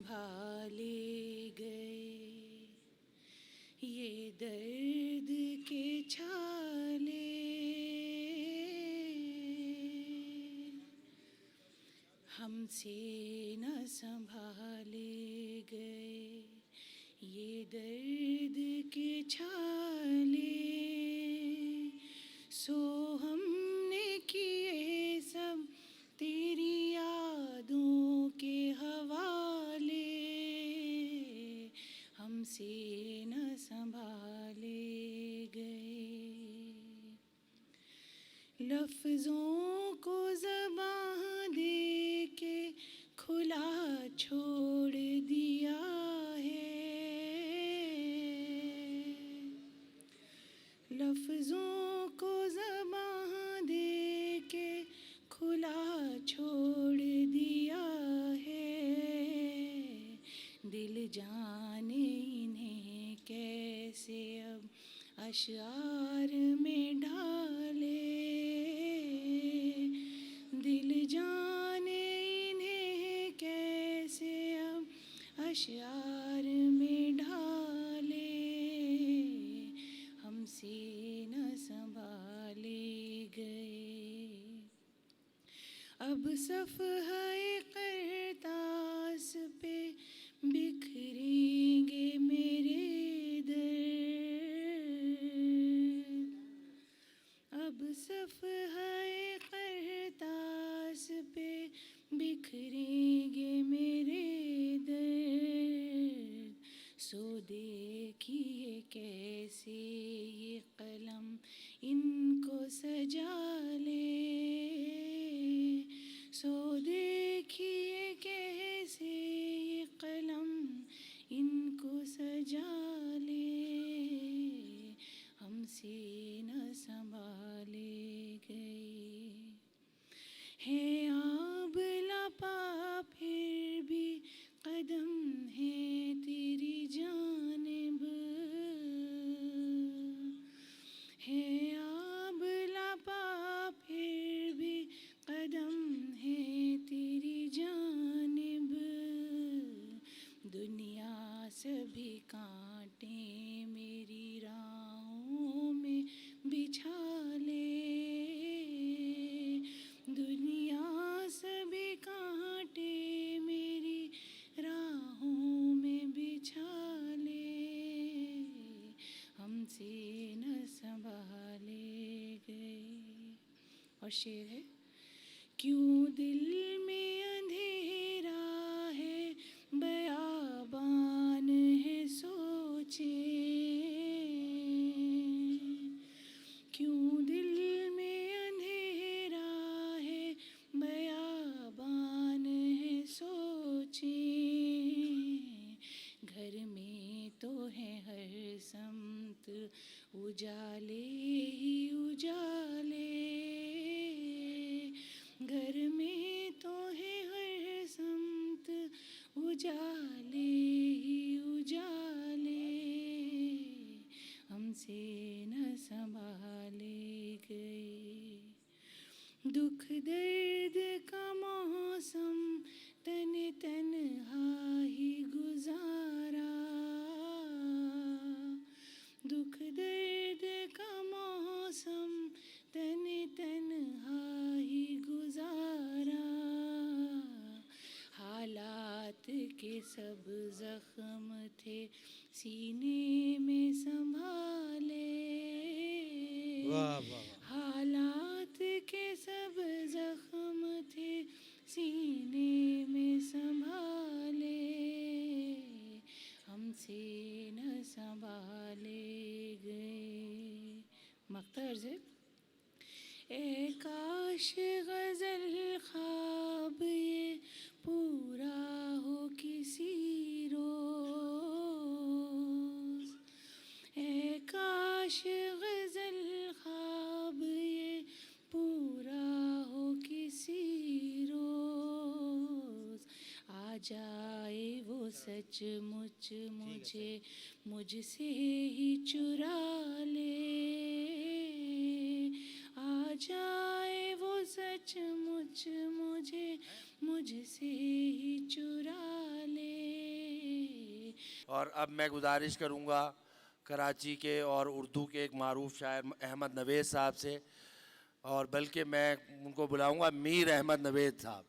भाले गए ये दर्द के छाले, हमसे न संभाले गए ये दर्द के छाले। सो हमने किए सब तेरी यादों के हवाले, हमसे न संभाले गए। लफ्ज़ों को ज़बां दे के खुला छोड़ दिया है, लफ्ज़ों को ज़बां दे के खुला छोड़ दिया है। दिल जाने इन्हें कैसे अब अशआर में ढाले, दिल जाने इन्हें कैसे अब अशआर में ढाले, हमसे न संभाले गए। अब सफ़हाए क़िरतास पे बिखरेंगे मेरे दर्द, अब सफ़हाए क़िरतास पे बिखरेंगे मेरे दर्द। सो देखिए कैसे ये कलम इनको सजा ले, सो देखिए कैसे ये कलम इनको सजा ले, हमसे न संभाले गए। है आबला पा फिर भी कदम है तेरी जानिब, है आबला पा फिर भी कदम है तेरी जानिब। दुनिया सभी कांटे मेरी राहों में बिछा ले, दुनिया सभी कांटे मेरी राहों में बिछा ले, हमसे न संभाले गए। और शेर है, क्यों दिल में अंधेरा है बयाबान है सोचे, क्यों दिल में अंधेरा है बयाबान है सोचे। घर में तो है हर समत उजाले ही उजाले, घर में तो है हर समत उजाले ही उजाले, हमसे न संभाले गए। दुख दर्द का मौसम तने तन्हा ही गुजारा, दुख दर्द का मौसम तने तन्हा ही गुजारा। हालात के सब जख्म थे सीने में संभाले, वाह वाह। हालात के सब जख्म थे सीने में संभाले, हमसे न संभाले गए। मक्ता अर्ज़ है, ए काश गज़ल ख्वाब ये पूरा हो किसी रोज़, ए काश गज़ल ख्वाब ये पूरा हो किसी रोज़। आ जाए वो सचमुच मुझे मुझसे ही चुरा ले, आ जाए वो सचमुच मुझे मुझसे ही चुरा ले। और अब मैं गुजारिश करूंगा कराची के और उर्दू के एक मारूफ शायर अहमद नवेद साहब से, और बल्कि मैं उनको बुलाऊंगा मीर अहमद नवेद साहब,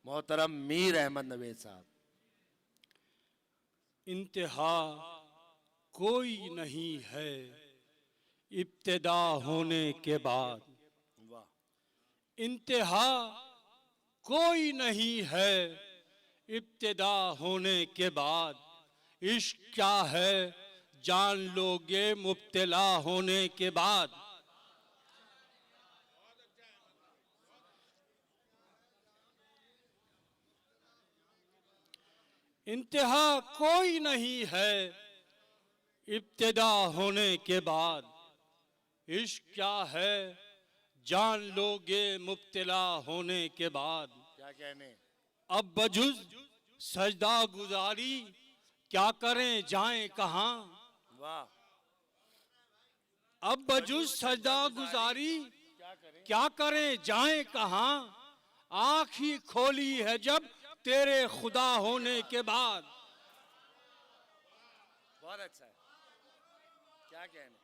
मोहतरम मीर अहमद नवेद साहब। इंतहा कोई नहीं है इब्तिदा होने के बाद, वाह। इंतहा कोई नहीं है इब्तिदा होने के बाद, इश्क क्या है जान लोगे मुब्तला होने के बाद। इंतहा कोई नहीं है इब्तिदा होने के बाद, इश्क क्या है जान लोगे मुब्तला होने के बाद। क्या कहने। अब बजुज सजदा गुजारी क्या करें जाएं कहाँ, वाह। अब बजुज सजदा गुजारी क्या करें। क्या करें जाएं कहाँ, आँख ही खोली है जब तेरे खुदा होने के बाद। बहुत अच्छा है। क्या कहने।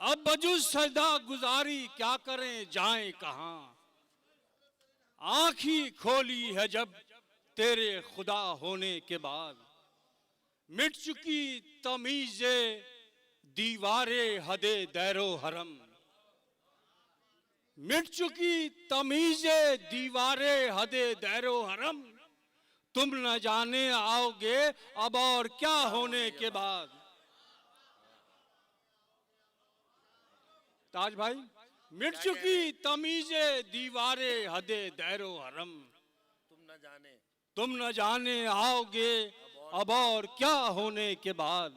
अब बजुज सजदा गुजारी क्या करें जाएं कहाँ, आँख ही खोली है जब तेरे खुदा होने के बाद। मिट चुकी तमीज़े दीवारे हदे दैरो हरम, मिट चुकी तमीज़े दीवारे हदे दैरो हरम, तुम न जाने आओगे अब और क्या होने के बाद। ताज भाई, मिट चुकी तमीज़े दीवारे हदे दैरो हरम, तुम न जाने आओगे अब और क्या होने के बाद।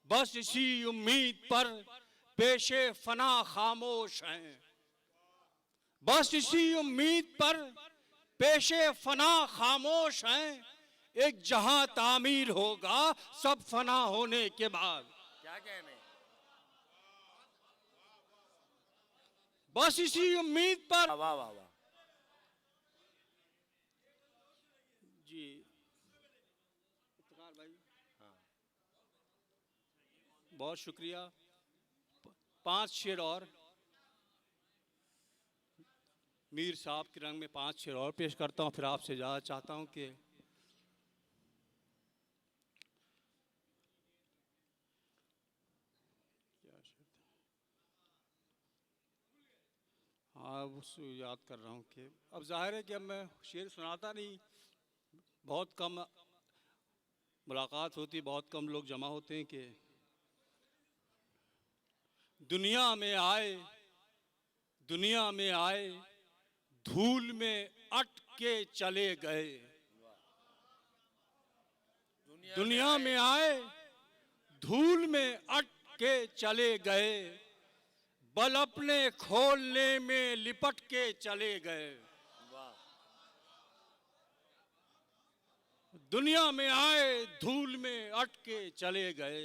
बस इसी उम्मीद पर पेशे फना खामोश हैं, बस इसी उम्मीद पर पेशे फना खामोश हैं, एक जहां तामीर होगा सब फना होने के बाद। क्या कहने। बस इसी उम्मीद पर। वाह वाह वाह। जी इफ्तिखार भाई, हाँ। बहुत शुक्रिया। 5 शेर और मीर साहब के रंग में 5 शेर और पेश करता हूँ, फिर आपसे ज़्यादा चाहता हूँ कि हाँ उसको याद कर रहा हूँ कि अब जाहिर है कि अब मैं शेर सुनाता नहीं, बहुत कम मुलाकात होती, बहुत कम लोग जमा होते हैं कि दुनिया में आए, दुनिया में आए धूल में अटके चले गए, दुनिया में आए धूल में अटके चले गए, बल अपने खोलने में लिपट के चले गए। दुनिया में आए धूल में अटके चले गए,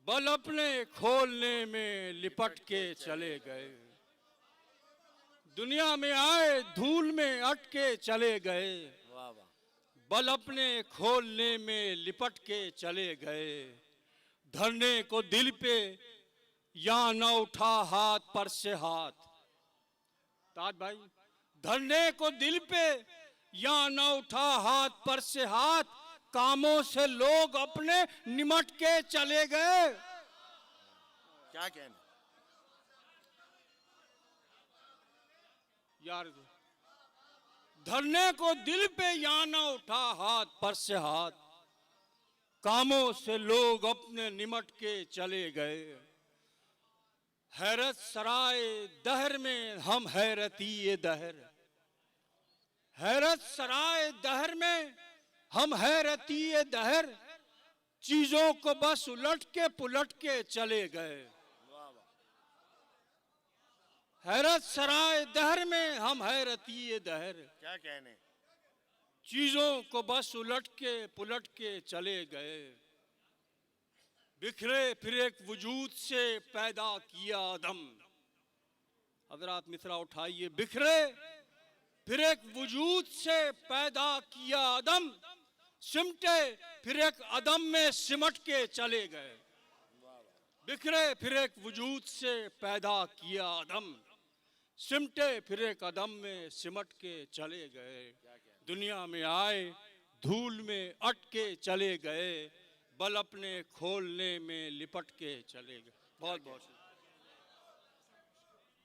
बल अपने खोलने में लिपट के चले गए। दुनिया में आए धूल में अटके चले गए, बल अपने खोलने में लिपट के चले गए। धरने को दिल पे या न उठा हाथ पर से हाथ। ताज भाई, धरने को दिल पे या न उठा हाथ पर से हाथ, कामों से लोग अपने निमट के चले गए। क्या कहना यार, धरने को दिल पे या न उठा हाथ पर से हाथ, कामों से लोग अपने निमट के चले गए। हैरत सराय दहर में हम हैरती दहर, हैरत सराय दहर में हम हैरती दहर, चीजों को बस उलट के पुलट के चले गए। हैरत सराय दहर में हम हैरती दहर, क्या कहने। चीजों को बस उलट के पुलट के चले गए। बिखरे फिर एक वजूद से पैदा किया आदम, हजरात मिसरा उठाइए। बिखरे फिर एक वजूद से पैदा किया अदम, सिमटे फिर एक अदम में सिमट के चले गए। बिखरे फिर एक वजूद से पैदा किया अदम, सिमटे फिर एक अदम में सिमट के चले गए। दुनिया में आए धूल में अटके चले गए, बल अपने खोलने में लिपट के चले गए। बहुत बहुत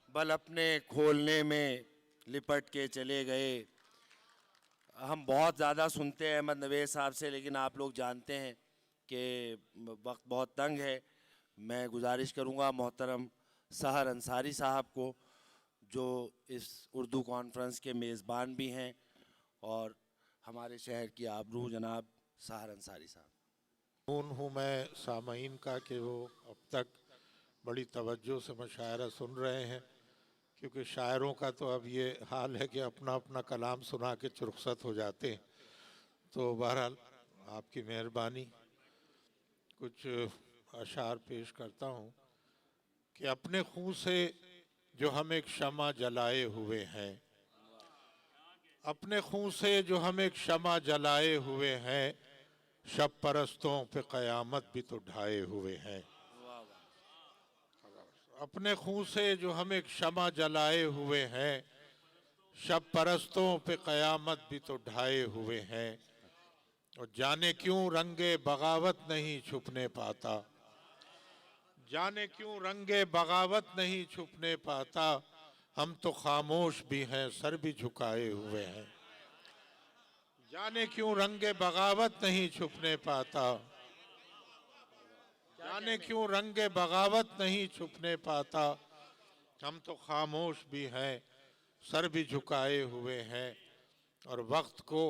बल अपने खोलने में लिपट के चले गए। हम बहुत ज़्यादा सुनते हैं अहमद नवेद साहब से, लेकिन आप लोग जानते हैं कि वक्त बहुत तंग है। मैं गुजारिश करूंगा मोहतरम सहर अंसारी साहब को, जो इस उर्दू कॉन्फ्रेंस के मेज़बान भी हैं, और हमारे शहर की आबरू जनाब सहर अंसारी साहब। हूँ मैं सामीन का कि वो अब तक बड़ी तवज्जो से मुशायरा सुन रहे हैं, क्योंकि शायरों का तो अब ये हाल है कि अपना अपना कलाम सुना के रुखसत हो जाते हैं। तो बहरहाल आपकी मेहरबानी, कुछ अशार पेश करता हूँ कि अपने खून से जो हम एक शमा जलाए हुए हैं, अपने खून से जो हम एक शमा जलाए हुए हैं, शब परस्तों पे क़यामत भी तो ढाए हुए हैं। अपने खून से जो हम एक शमा जलाए हुए हैं, शब परस्तों पे क़यामत भी तो ढाए हुए हैं। और जाने क्यों रंगे बगावत नहीं छुपने पाता, जाने क्यों रंगे बगावत नहीं छुपने पाता, हम तो खामोश भी हैं सर भी झुकाए हुए हैं। जाने क्यों रंगे बगावत नहीं छुपने पाता, जाने क्यों रंगे बगावत नहीं छुपने पाता, हम तो खामोश भी हैं सर भी झुकाए हुए हैं। और वक्त को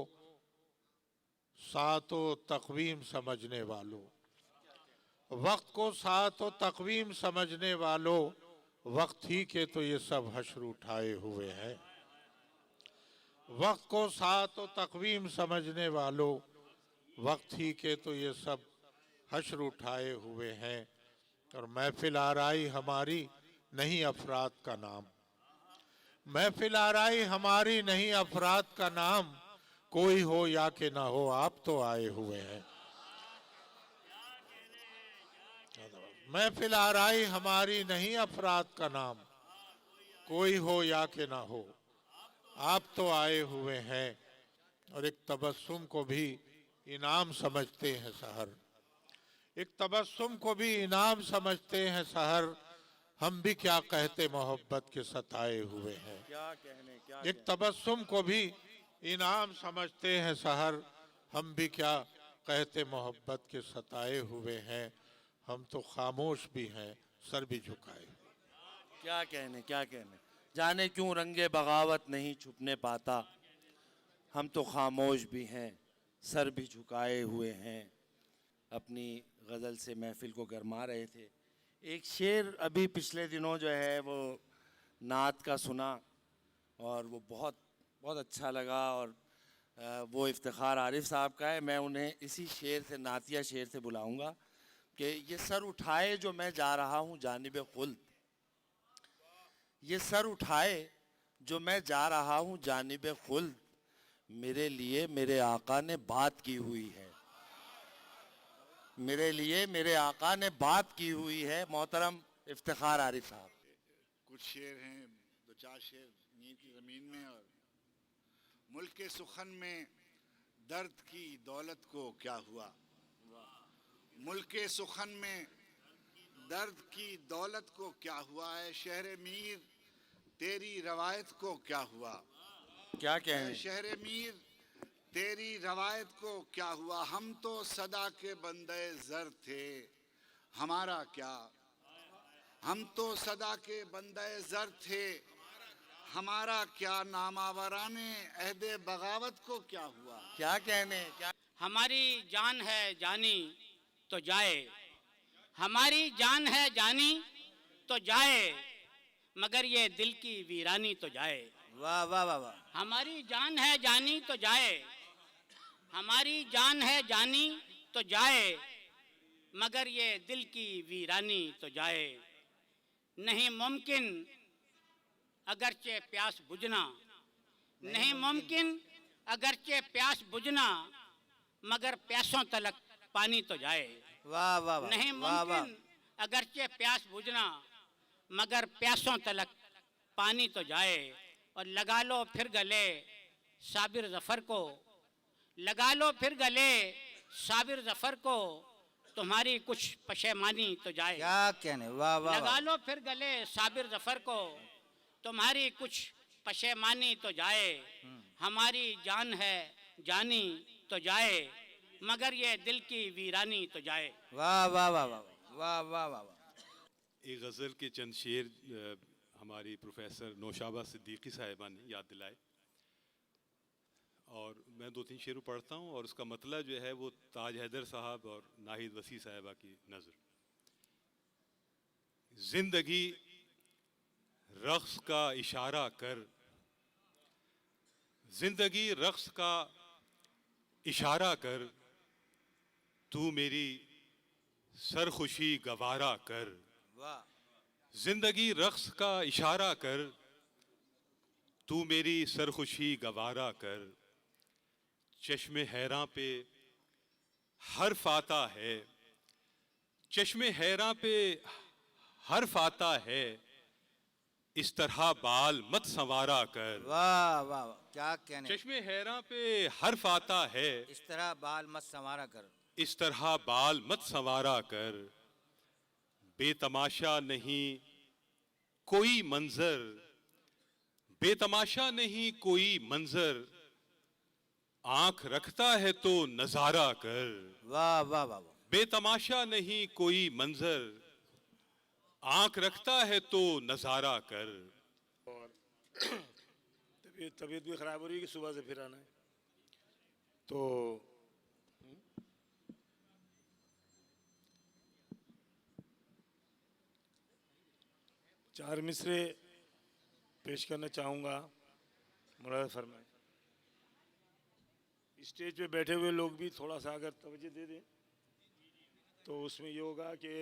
सातो तक़वीम समझने वालों, वक्त को सातो तक़वीम समझने वालों, वक्त ही के तो ये सब हश्र उठाए हुए हैं। वक्त को सातो तक़वीम समझने वालों, वक्त ही के तो ये सब हश्र उठाए हुए हैं। और महफिल आराई हमारी नहीं अफराद का नाम, महफिल आराई हमारी नहीं अफराद का नाम, कोई हो या कि ना हो आप तो आए हुए हैं। महफिल आराई हमारी नहीं अफराद का नाम, कोई हो या कि ना हो आप तो आए हुए हैं। और एक तबस्सुम को भी इनाम समझते हैं सहर, एक तबस्सुम को भी इनाम समझते हैं सहर, हम भी क्या कहते मोहब्बत के सताए हुए हैं। क्या कहने, क्या एक तबस्सुम को भी इनाम समझते हैं सहर, हम भी क्या कहते मोहब्बत के सताए हुए हैं। हम तो खामोश भी हैं सर भी झुकाए। क्या कहने, क्या कहने। जाने क्यों रंगे बगावत नहीं छुपने पाता, हम तो खामोश भी हैं सर भी झुकाए हुए हैं। अपनी गज़ल से महफिल को गरमा रहे थे। एक शेर अभी पिछले दिनों जो है वो नात का सुना, और वो बहुत बहुत अच्छा लगा, और वो इफ्तिखार आरिफ साहब का है। मैं उन्हें इसी शेर से, नातिया शेर से बुलाऊंगा कि ये सर उठाए जो मैं जा रहा हूँ जानिब खुल्द, ये सर उठाए जो मैं जा रहा हूँ जानिब खुल्द, मेरे लिए मेरे आका ने बात की हुई है, मेरे लिए मेरे आका ने बात की हुई है। मोहतरम इफ्तिखार आरिफ साहब। कुछ शेर हैं, दो चार शेर नीर की ज़मीन में। और मुल्क के सुखन में दर्द की दौलत को क्या हुआ, मुल्क के सुखन में दर्द की दौलत को क्या हुआ है, शहर मीर तेरी रवायत को क्या हुआ। क्या कहें, शहर मीर तेरी रवायत को क्या हुआ, हम तो सदा के बंदे ज़र थे हमारा क्या, हम तो सदा के बंदे ज़र थे हमारा क्या, नामावराने अहदे बगावत को क्या हुआ। क्या कहने, क्या हमारी जान है जानी तो जाए, हमारी जान है जानी तो जाए, मगर ये दिल की वीरानी तो जाए। वाह वाह वाह वाह। हमारी जान है जानी तो जाए, हमारी जान है जानी तो जाए, मगर ये दिल की वीरानी तो जाए। नहीं मुमकिन अगरचे प्यास बुझना नहीं मुमकिन, अगरचे प्यास बुझना मगर प्यासों तलक पानी तो जाए। वाह वाह वाह, नहीं वाह वाह। मुमकिन, अगरचे प्यास बुझना मगर प्यासों तलक पानी तो जाए। और लगा लो फिर गले साबिर जफर को, लगा लो फिर गले साबिर जफर को, तुम्हारी कुछ पशेमानी तो जाए। क्या कहने, वाह वाह लगा वाह। लो फिर गले साबिर जफर को, तुम्हारी कुछ पशेमानी तो जाए। हमारी जान है जानी तो जाए, मगर ये दिल की वीरानी तो जाए। वाह वाह वाह वाह, वाह वाह वाह वाह। एक गज़ल के चंद शेर हमारी प्रोफेसर नौशाबा सिद्दीकी साहिबा ने याद दिलाए, और मैं 2-3 शेर पढ़ता हूँ और उसका मतलब जो है वो ताज हैदर साहब और नाहिद वसी साहिबा की नज़र। जिंदगी रक्स का इशारा कर, जिंदगी रक्स का इशारा कर, तू मेरी सरखुशी गवारा कर। वाह। जिंदगी रक्स का इशारा कर, तू मेरी सरखुशी गवारा कर। चश्मे हैरां पे हर्फ आता है, चश्मे हैरां पे हर्फ आता है, इस तरह बाल मत संवारा कर। वाह वाह वाह, क्या कहने। चश्मे हैरां पे हर्फ आता है, इस तरह बाल मत संवारा कर। इस तरह बाल मत संवारा कर। बेतमाशा नहीं कोई मंजर, बेतमाशा नहीं कोई मंजर, आंख रखता है तो नजारा कर। वाह वाह वाह वाह। बेतमाशा नहीं कोई मंजर, आंख रखता है तो नजारा कर। तबीयत भी खराब हो रही है कि सुबह से फिर आना है, तो चार मिसरे पेश करना चाहूँगा। मुराद फरमाए। स्टेज पे बैठे हुए लोग भी थोड़ा सा अगर तवज्जो दे दें तो उसमें ये होगा कि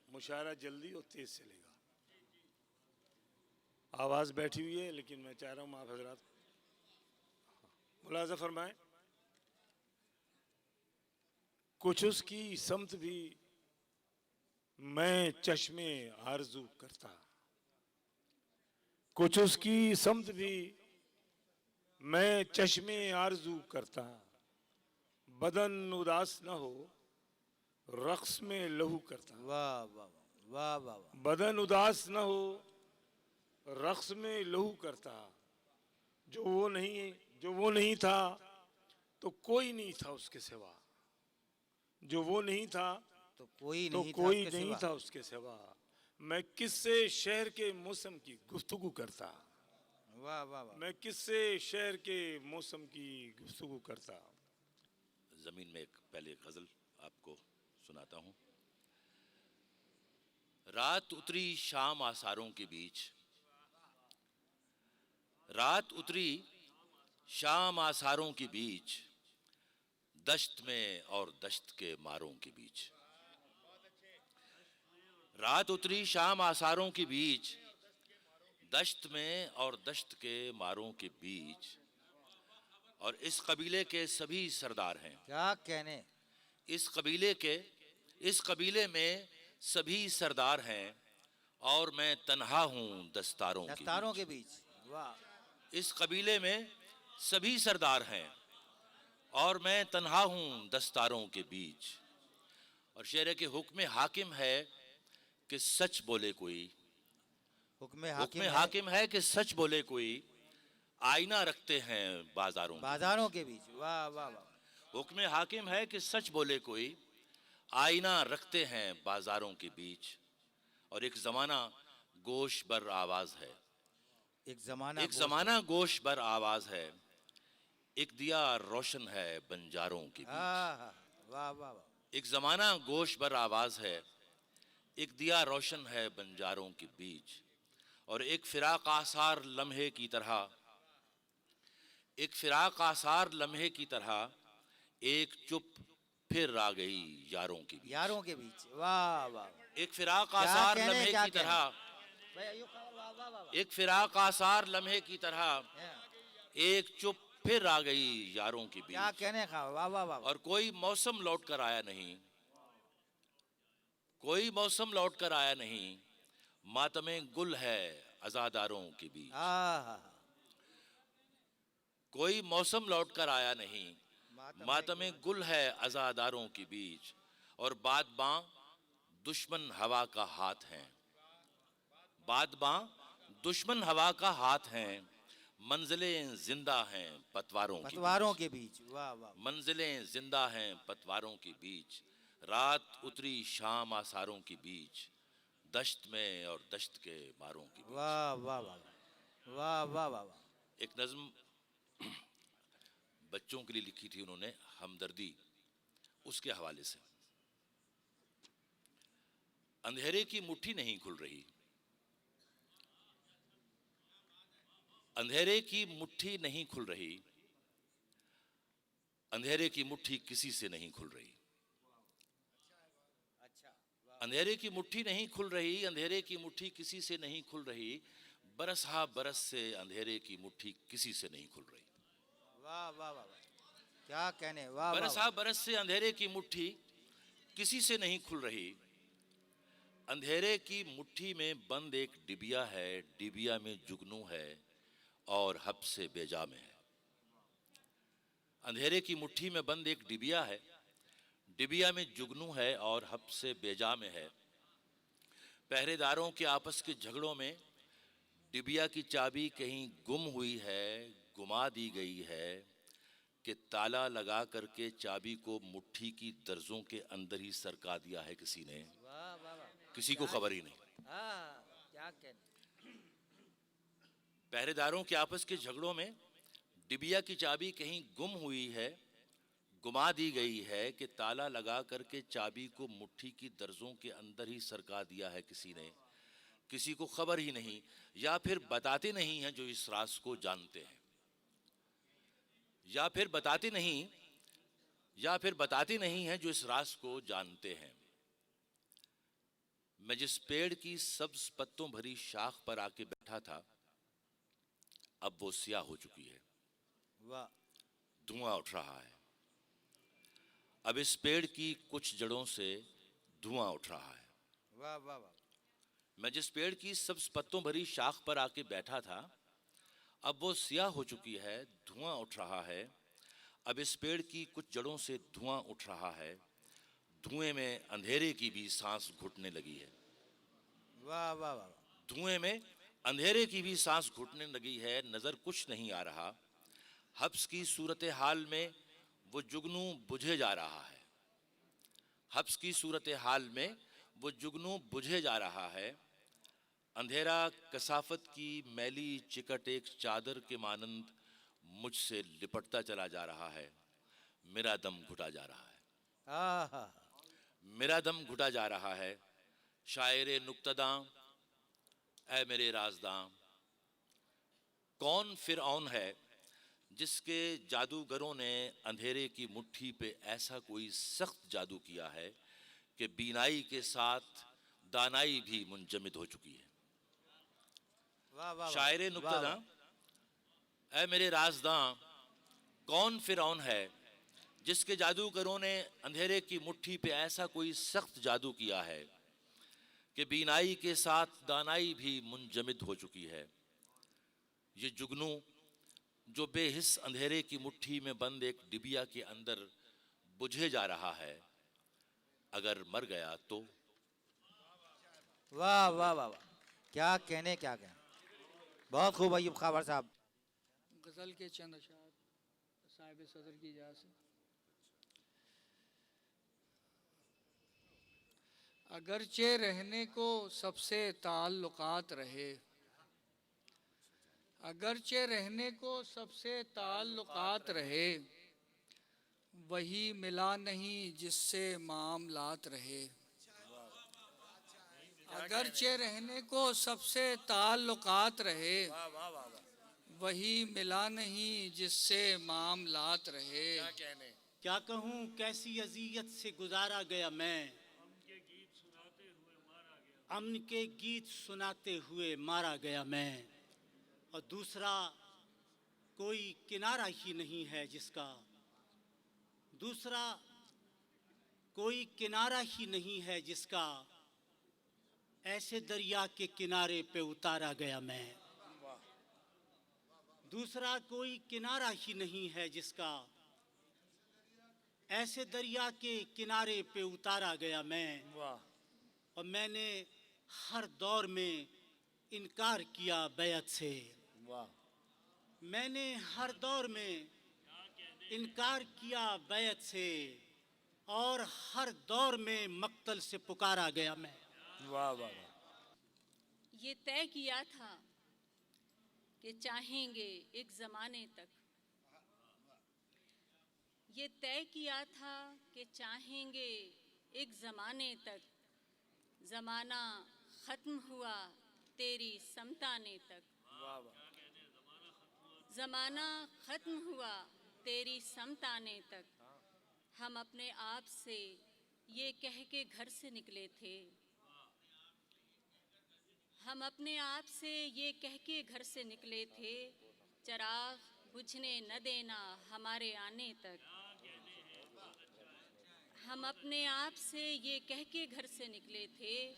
मुशायरा जल्दी और तेज चलेगा। आवाज़ बैठी हुई है, लेकिन मैं चाह रहा हूँ आप हजरात मुलाज़ा फरमाएं। कुछ उसकी समत भी मैं चश्मे आरजू करता, कुछ उसकी समत भी मैं चश्मे आरजू करता। बदन उदास न हो रक्स में लहू करता। वाह वाह वाह वाह वाह। बदन उदास न हो रक्स में लहू करता। जो वो नहीं था तो कोई नहीं था उसके सिवा। जो वो नहीं था तो कोई तो नहीं कोई था उसके नहीं सिवा। था उसके सिवा। मैं किससे शहर के मौसम की गुफ्तगू करता। वाह वाह वाह। मैं किससे शहर के मौसम की गुफ्तगू करता। ज़मीन में एक पहले गज़ल आपको सुनाता हूँ। रात उतरी शाम आसारों के बीच, रात उतरी शाम आसारों के बीच, दश्त में और दश्त के मारों के बीच। रात उतरी शाम आसारों के बीच, दश्त में और दश्त के मारों के बीच। और इस कबीले के सभी सरदार हैं। क्या कहने। इस कबीले में सभी सरदार हैं और मैं तन्हा हूँ दस्तारों के बीच। वाह। इस कबीले में सभी सरदार हैं और मैं तन्हा हूँ दस्तारों के बीच। और शेर के हुक्म हाकिम है कि सच बोले कोई, हुक्म हाकिम है कि सच बोले कोई, आईना रखते हैं बाजारों के बीच। वाह वाह वाह। हुक्म हाकिम है कि सच बोले कोई, आईना रखते हैं बाजारों के बीच। और एक जमाना गोश बर आवाज है, एक जमाना गोश बर आवाज है, एक दिया रोशन है बंजारों के बीच। वाह वाह वाह। एक जमाना गोश बर आवाज है, एक दिया रोशन है बंजारों के बीच। और एक फिराक आसार लम्हे की तरह, एक फिराक आसार लम्हे की तरह, एक चुप फिर आ गई यारों के बीच। वाह वाह। एक फिराक आसार लम्हे की तरह, एक फिराक आसार लम्हे की तरह एक चुप फिर आ गई यारों के क्या बीच। कहने का, वाह वाह वाह। और कोई मौसम लौट कर आया नहीं, कोई मौसम लौट कर आया नहीं, मातमे गुल है अज़ादारों के बीच। कोई मौसम लौट कर आया नहीं, मातमे गुल है अज़ादारों के बीच। और बादबां दुश्मन हवा का हाथ है, बादबां दुश्मन हवा का हाथ हैं, मंजिलें जिंदा हैं पतवारों के बीच, वाह वाह। मंजिलें जिंदा हैं पतवारों के बीच। रात उतरी शाम आसारों के बीच, दश्त में और दश्त के मारों के बीच। वाह वाह वाह वाह वाह वाह वाह। एक नज्म बच्चों के लिए लिखी थी उन्होंने, हमदर्दी, उसके हवाले से। अंधेरे की मुट्ठी नहीं खुल रही, अंधेरे की मुट्ठी नहीं खुल रही, अंधेरे की मुट्ठी किसी से नहीं खुल रही। अंधेरे की मुट्ठी नहीं खुल रही, अंधेरे की मुट्ठी किसी से नहीं खुल रही। बरस हा बरस से अंधेरे की मुट्ठी किसी से नहीं खुल रही। वाह वाह वाह, क्या कहने, वाह। बरस हा बरस से अंधेरे की मुट्ठी किसी से नहीं खुल रही। अंधेरे की मुट्ठी में बंद एक डिबिया है, डिबिया में जुगनू है और हब से बेजा में है। अंधेरे की मुट्ठी में बंद एक डिबिया है, डिबिया में जुगनू है और हब से बेजा में है। पहरेदारों के आपस के झगड़ों में डिबिया की चाबी कहीं गुम हुई है, गुमा दी गई है कि ताला लगा करके चाबी को मुट्ठी की दर्जों के अंदर ही सरका दिया है किसी ने, किसी को खबर ही नहीं। क्या कहने। पहरेदारों के आपस के झगड़ों में डिबिया की चाबी कहीं गुम हुई है, गुमा दी गई है कि ताला लगा करके चाबी को मुट्ठी की दर्जों के अंदर ही सरका दिया है किसी ने, किसी को खबर ही नहीं, या फिर बताते नहीं हैं जो इस राज को जानते हैं, या फिर बताते नहीं हैं जो इस राज को जानते हैं। मैं जिस पेड़ की सब्ज पत्तों भरी शाख पर आके बैठा था, अब वो स्याह हो चुकी है, वाह। धुआं उठ रहा है। अब इस पेड़ की कुछ जड़ों से धुआं उठ रहा है। वाह वाह वाह। मैं जिस पेड़ की सब्ज पत्तों भरी शाख पर आके बैठा था, अब वो स्याह हो चुकी है, धुआं उठ रहा है। अब इस पेड़ की कुछ जड़ों से धुआं उठ रहा है, धुएं में अंधेरे की भी सांस घुटने लगी है। वाह वाह वाह। धुएं में अंधेरे की भी सांस घुटने लगी है, नजर कुछ नहीं आ रहा। हब्स की सूरत हाल में वो जुगनू बुझे जा रहा है, हब्स की सूरत हाल में वो जुगनू बुझे जा रहा है। अंधेरा कसाफत की मैली चिकट एक चादर के मानंद मुझसे लिपटता चला जा रहा है। मेरा दम घुटा जा रहा है, मेरा दम घुटा जा रहा है। शायरे नुक्तदा, ऐ मेरे राजदां, कौन फिरऔन है जिसके जादूगरों ने अंधेरे की मुट्ठी पे ऐसा कोई सख्त जादू किया है कि बीनाई के साथ दानाई भी मुंजमद हो चुकी है। शायरे नुक्तदा, ऐ मेरे राजदां, कौन फिरौन है जिसके जादूगरों ने अंधेरे की मुट्ठी पे ऐसा कोई सख्त जादू किया है कि बीनाई के साथ दानाई भी मुंजमद हो चुकी है। ये जुगनू जो बेहिस अंधेरे की मुट्ठी में बंद एक डिबिया के अंदर बुझे जा रहा है, अगर मर गया तो। वाह वाह वाह वाह, क्या कहने, क्या कहने। बहुत खूब अय्यूब खाबर साहब। गज़ल के चंद अशार साहिब सदर की इजाज़त से। अगरचे रहने को सबसे ताल्लुकात रहे, अगरचे रहने को सबसे ताल्लुकात रहे, वही मिला नहीं जिससे मामलात रहे। अगरचे रहने को सबसे ताल्लुकात रहे, वही मिला नहीं जिससे मामलात रहे। क्या कहूँ कैसी अजियत से गुजारा गया मैं, अमन के गीत सुनाते हुए मारा गया मैं, और दूसरा कोई किनारा ही नहीं है जिसका, दूसरा कोई किनारा ही नहीं है जिसका, ऐसे दरिया के किनारे पे उतारा गया मैं। दूसरा कोई किनारा ही नहीं है जिसका, ऐसे दरिया के किनारे पे उतारा गया मैं। और मैंने हर दौर में इनकार किया बैत से, मैंने हर दौर में इनकार किया बैत से, और हर दौर में मक्तल से पुकारा गया मैं। वाह वाह। ये तय किया था कि चाहेंगे एक ज़माने तक, ये तय किया था कि चाहेंगे एक ज़माने तक, ज़माना ख़त्म हुआ तेरी समताने तक, ज़माना ख़त्म हुआ तेरी समताने तक। हम अपने आप से ये कह के घर से निकले थे, हम अपने आप से ये कह के घर से निकले थे, चिराग बुझने न देना हमारे आने तक। हम अपने आप से ये कह के घर से निकले थे,